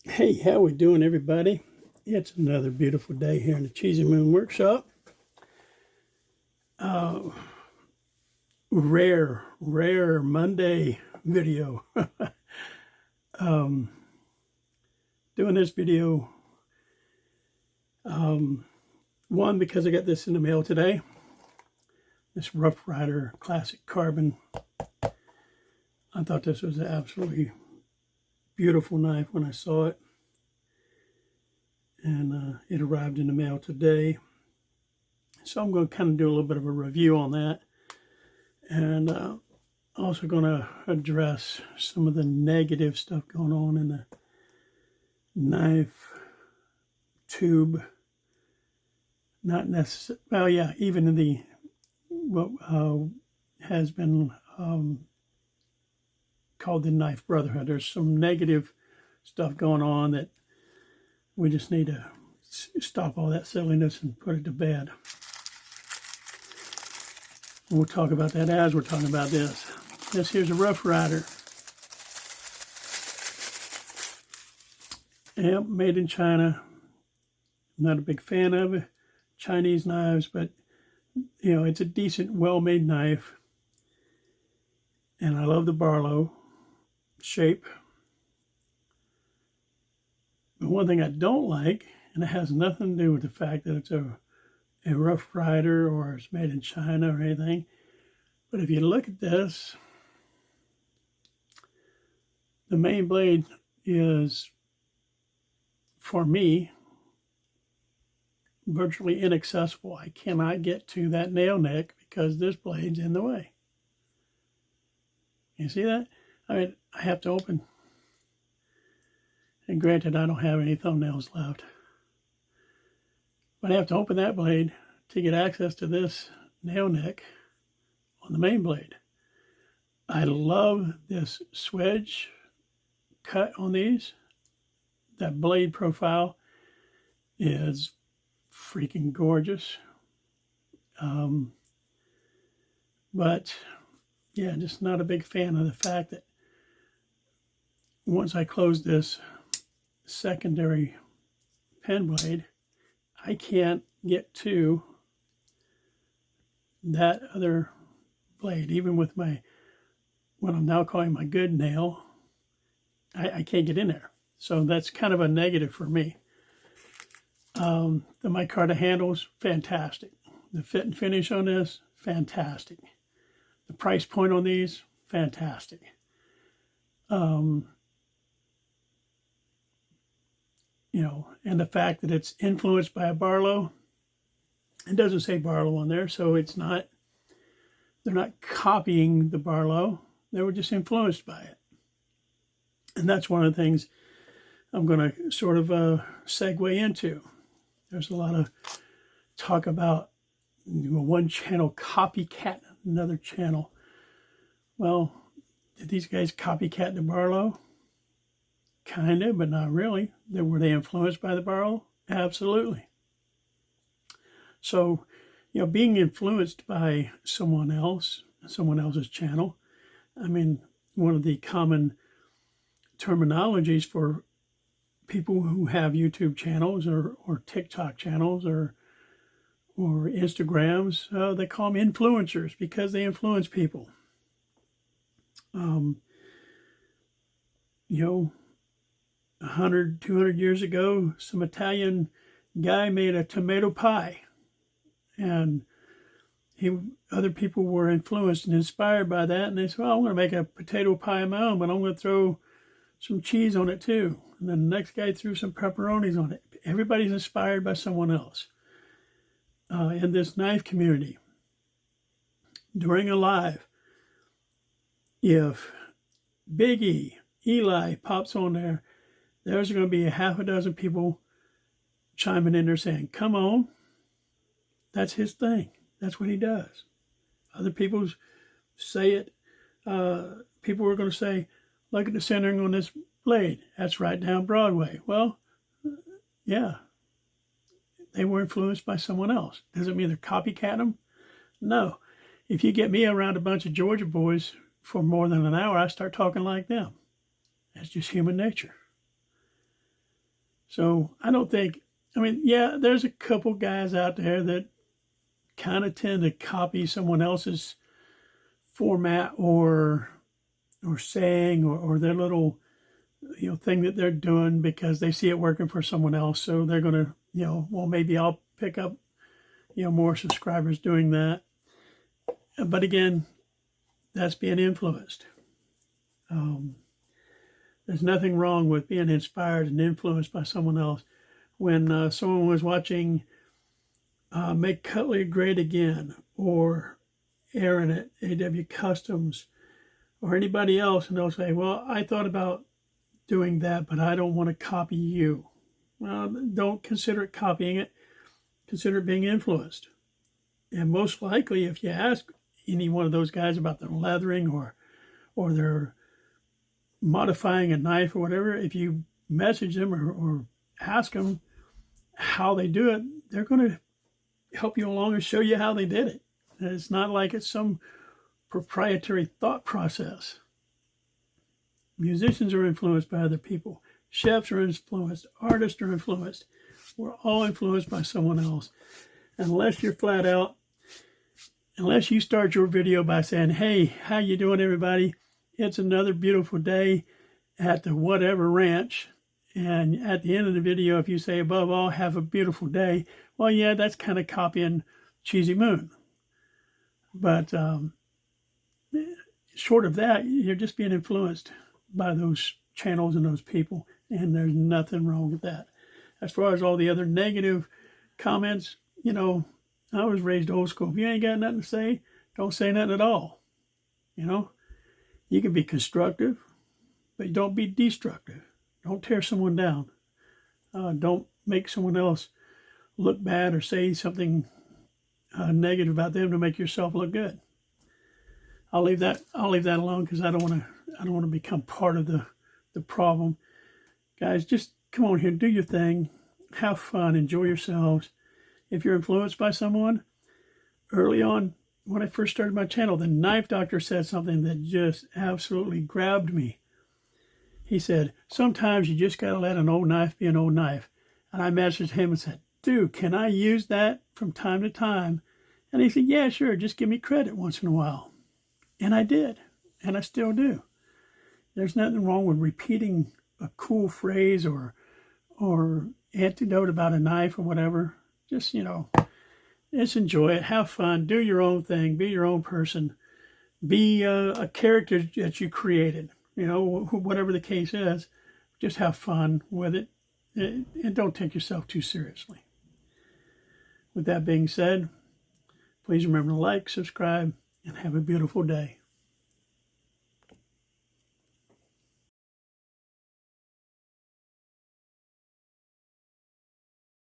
Hey, how we doing, everybody? It's another beautiful day here in the Cheesy Moon Workshop. Uh, rare Monday video. Doing this video, one, because I got this in the mail today. This Rough Rider Classic Carbon. I thought this was an absolutely beautiful knife when I saw it. And it arrived in the mail today. So I'm going to kind of do a little bit of a review on that. And also going to address some of the negative stuff going on in the knife tube. Not necessarily, well, yeah, even in the what has been called the knife brotherhood. There's some negative stuff going on that we just need to stop all that silliness and put it to bed. We'll talk about that as we're talking about this. This here's a Rough Rider. Yep, made in China. I'm not a big fan of Chinese knives, but you know, it's a decent, well-made knife. And I love the Barlow shape. But one thing I don't like, and it has nothing to do with the fact that it's a Rough Rider or it's made in China or anything, but if you look at this, the main blade is, for me, virtually inaccessible. I cannot get to that nail neck because this blade's in the way. You see that? I mean, I have to open. And granted, I don't have any thumbnails left. But I have to open that blade to get access to this nail neck on the main blade. I love this swedge cut on these. That blade profile is freaking gorgeous. But yeah, just not a big fan of the fact that once I close this secondary pen blade, I can't get to that other blade. Even with my, what I'm now calling my good nail, I can't get in there. So that's kind of a negative for me. The micarta handles, fantastic. The fit and finish on this, fantastic. The price point on these, fantastic. You know, and the fact that it's influenced by a Barlow, it doesn't say Barlow on there, so it's not, they're not copying the Barlow, they were just influenced by it. And that's one of the things I'm going to sort of segue into. There's a lot of talk about, you know, one channel copycat another channel. Well, did these guys copycat the Barlow? Kind of, but not really. Were they influenced by the Barlow? Absolutely. So, you know, being influenced by someone else's channel, I mean, one of the common terminologies for people who have YouTube channels or TikTok channels or Instagrams, they call them influencers because they influence people. You know, 100, 200 years ago, some Italian guy made a tomato pie, and other people were influenced and inspired by that, and they said, well, I'm going to make a potato pie of my own, but I'm going to throw some cheese on it too. And then the next guy threw some pepperonis on it. Everybody's inspired by someone else. In this knife community, during a live, if Big Eli pops on there, there's going to be a half a dozen people chiming in there saying, come on, that's his thing. That's what he does. Other people say it. People are going to say, look at the centering on this blade. That's right down Broadway. Well, yeah, they were influenced by someone else. Does it mean they're copycatting them? No. If you get me around a bunch of Georgia boys for more than an hour, I start talking like them. That's just human nature. So I don't think, I mean, yeah, there's a couple guys out there that kind of tend to copy someone else's format or saying or their little thing that they're doing because they see it working for someone else. So they're going to, well, maybe I'll pick up, more subscribers doing that. But again, that's being influenced. There's nothing wrong with being inspired and influenced by someone else. When someone was watching Make Cutlery Great Again or Aaron at AW Customs or anybody else, and they'll say, well, I thought about doing that, but I don't want to copy you. Well, don't consider it copying it. Consider it being influenced. And most likely, if you ask any one of those guys about their leathering or their modifying a knife or whatever, if you message them or ask them how they do it, they're going to help you along and show you how they did it. And it's not like it's some proprietary thought process. Musicians are influenced by other people. Chefs are influenced. Artists are influenced. We're all influenced by someone else. Unless you're flat out, unless you start your video by saying, hey, how you doing, everybody? It's another beautiful day at the whatever ranch. And at the end of the video, if you say, above all, have a beautiful day, well, yeah, that's kind of copying Cheesy Moon. But short of that, you're just being influenced by those channels and those people. And there's nothing wrong with that. As far as all the other negative comments, I was raised old school. If you ain't got nothing to say, don't say nothing at all. You can be constructive, but don't be destructive. Don't tear someone down. Don't make someone else look bad or say something negative about them to make yourself look good. I'll leave that alone because I don't want to become part of the problem. Guys, just come on here, do your thing, have fun, enjoy yourselves. If you're influenced by someone, early on when I first started my channel, the knife doctor said something that just absolutely grabbed me. He said, sometimes you just got to let an old knife be an old knife. And I messaged him and said, dude, can I use that from time to time? And he said, yeah, sure, just give me credit once in a while. And I did, and I still do. There's nothing wrong with repeating a cool phrase or anecdote about a knife or whatever. Just, just enjoy it, have fun, do your own thing, be your own person, be a character that you created, whatever the case is. Just have fun with it and don't take yourself too seriously. With that being said, please remember to like, subscribe, and have a beautiful day.